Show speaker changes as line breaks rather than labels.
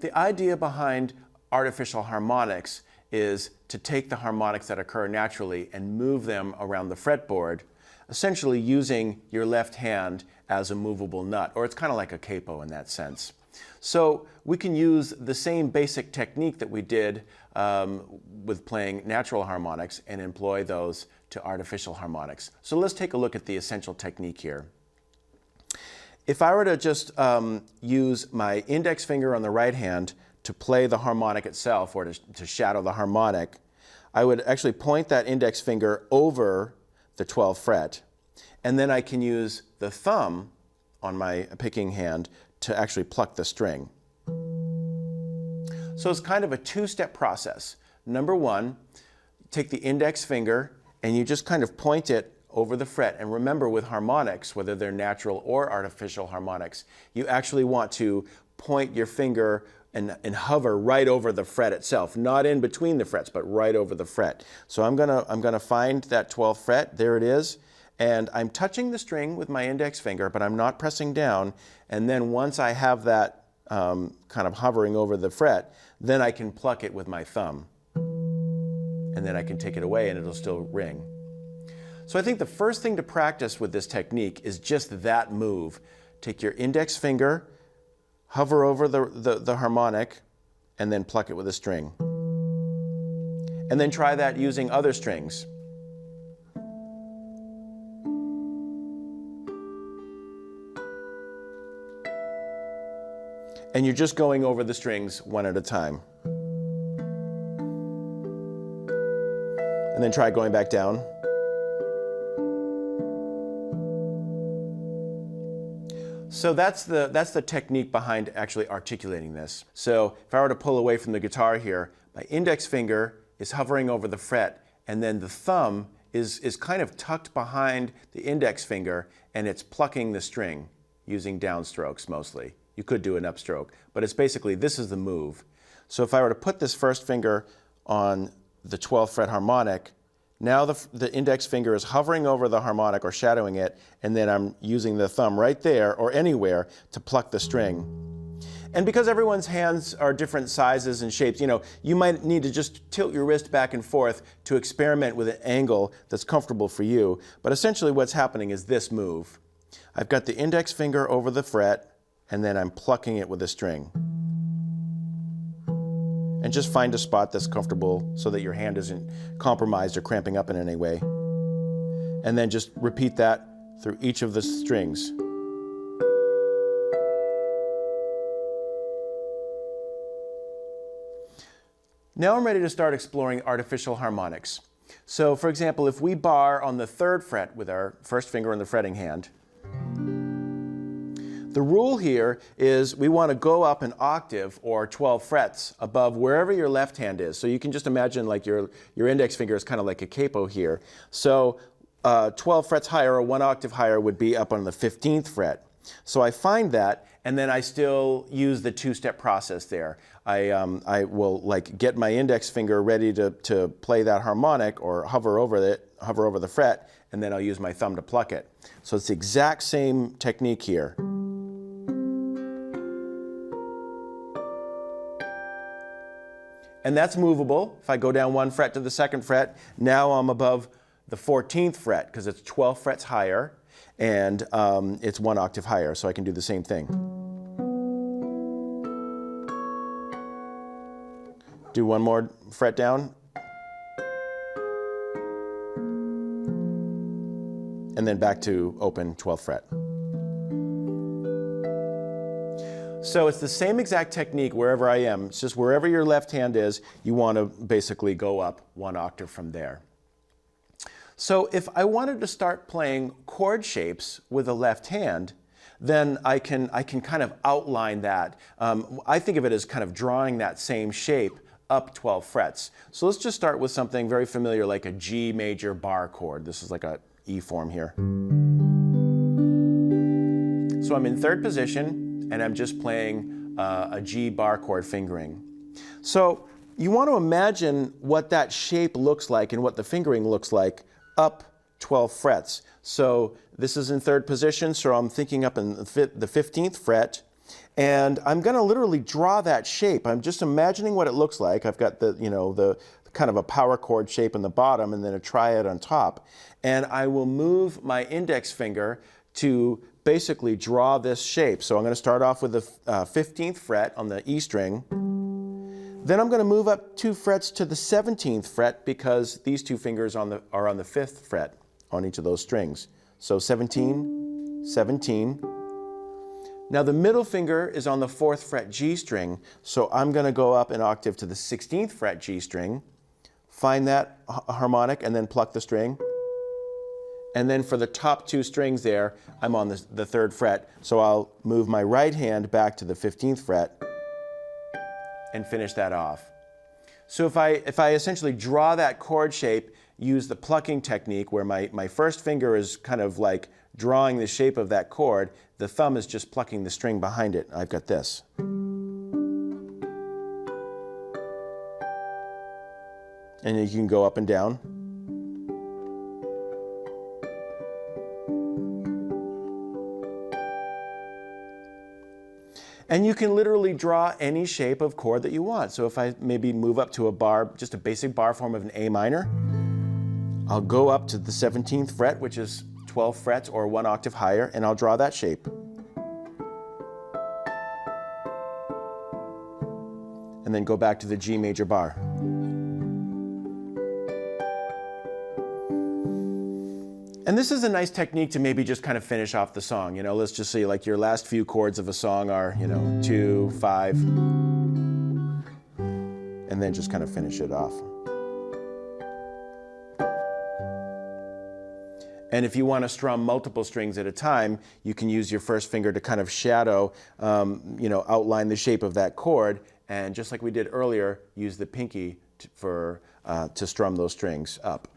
The idea behind artificial harmonics is to take the harmonics that occur naturally and move them around the fretboard, essentially using your left hand as a movable nut, or it's kind of like a capo in that sense. So we can use the same basic technique that we did with playing natural harmonics and employ those to artificial harmonics. So let's take a look at the essential technique here. If I were to just use my index finger on the right hand to play the harmonic itself, or to shadow the harmonic, I would actually point that index finger over the 12th fret, and then I can use the thumb on my picking hand to actually pluck the string. So it's kind of a two-step process. Number one, take the index finger and you just kind of point it over the fret. And remember, with harmonics, whether they're natural or artificial harmonics, you actually want to point your finger and hover right over the fret itself, not in between the frets, but right over the fret. So I'm gonna find that 12th fret. There it is. And I'm touching the string with my index finger, but I'm not pressing down. And then once I have that kind of hovering over the fret, then I can pluck it with my thumb. And then I can take it away and it'll still ring. So I think the first thing to practice with this technique is just that move. Take your index finger, hover over the harmonic, and then pluck it with a string. And then try that using other strings. And you're just going over the strings one at a time. And then try going back down. So that's the technique behind actually articulating this. So if I were to pull away from the guitar here, my index finger is hovering over the fret, and then the thumb is kind of tucked behind the index finger, and it's plucking the string using downstrokes mostly. You could do an upstroke, but it's basically, this is the move. So if I were to put this first finger on the 12th fret harmonic, now the index finger is hovering over the harmonic or shadowing it, and then I'm using the thumb right there or anywhere to pluck the string. And because everyone's hands are different sizes and shapes, you might need to just tilt your wrist back and forth to experiment with an angle that's comfortable for you. But essentially what's happening is this move. I've got the index finger over the fret, and then I'm plucking it with a string. And just find a spot that's comfortable so that your hand isn't compromised or cramping up in any way. And then just repeat that through each of the strings. Now I'm ready to start exploring artificial harmonics. So for example, if we bar on the 3rd fret with our first finger on the fretting hand, the rule here is we want to go up an octave or 12 frets above wherever your left hand is. So you can just imagine like your index finger is kind of like a capo here. So 12 frets higher or 1 octave higher would be up on the 15th fret. So I find that, and then I still use the two-step process there. I will like get my index finger ready to play that harmonic or hover over the fret, and then I'll use my thumb to pluck it. So it's the exact same technique here. And that's movable. If I go down 1 fret to the 2nd fret, now I'm above the 14th fret because it's 12 frets higher, and it's 1 octave higher, so I can do the same thing. Do 1 more fret down. And then back to open 12th fret. So it's the same exact technique wherever I am. It's just wherever your left hand is, you want to basically go up 1 octave from there. So if I wanted to start playing chord shapes with the left hand, then I can kind of outline that. I think of it as kind of drawing that same shape up 12 frets. So let's just start with something very familiar like a G major bar chord. This is like a E form here. So I'm in 3rd position, and I'm just playing a G bar chord fingering. So you want to imagine what that shape looks like and what the fingering looks like up 12 frets. So this is in 3rd position, so I'm thinking up in the 15th fret, And I'm going to literally draw that shape. I'm just imagining what it looks like. I've got the, the kind of a power chord shape in the bottom and then a triad on top. And I will move my index finger to basically draw this shape. So I'm going to start off with the 15th fret on the E string. Then I'm going to move up 2 frets to the 17th fret because these 2 fingers are on the 5th fret on each of those strings. So 17, 17. Now the middle finger is on the 4th fret G string, so I'm going to go up an octave to the 16th fret G string, find that harmonic and then pluck the string. And then for the top 2 strings there, I'm on the 3rd fret, so I'll move my right hand back to the 15th fret and finish that off. So if I essentially draw that chord shape, use the plucking technique where my first finger is kind of like drawing the shape of that chord, the thumb is just plucking the string behind it. I've got this. And you can go up and down. And you can literally draw any shape of chord that you want. So if I maybe move up to a bar, just a basic bar form of an A minor, I'll go up to the 17th fret, which is 12 frets or 1 octave higher, and I'll draw that shape. And then go back to the G major bar. And this is a nice technique to maybe just kind of finish off the song. Let's just say like your last few chords of a song are, 2, 5, and then just kind of finish it off. And if you want to strum multiple strings at a time, you can use your first finger to kind of shadow, outline the shape of that chord. And just like we did earlier, use the pinky to strum those strings up.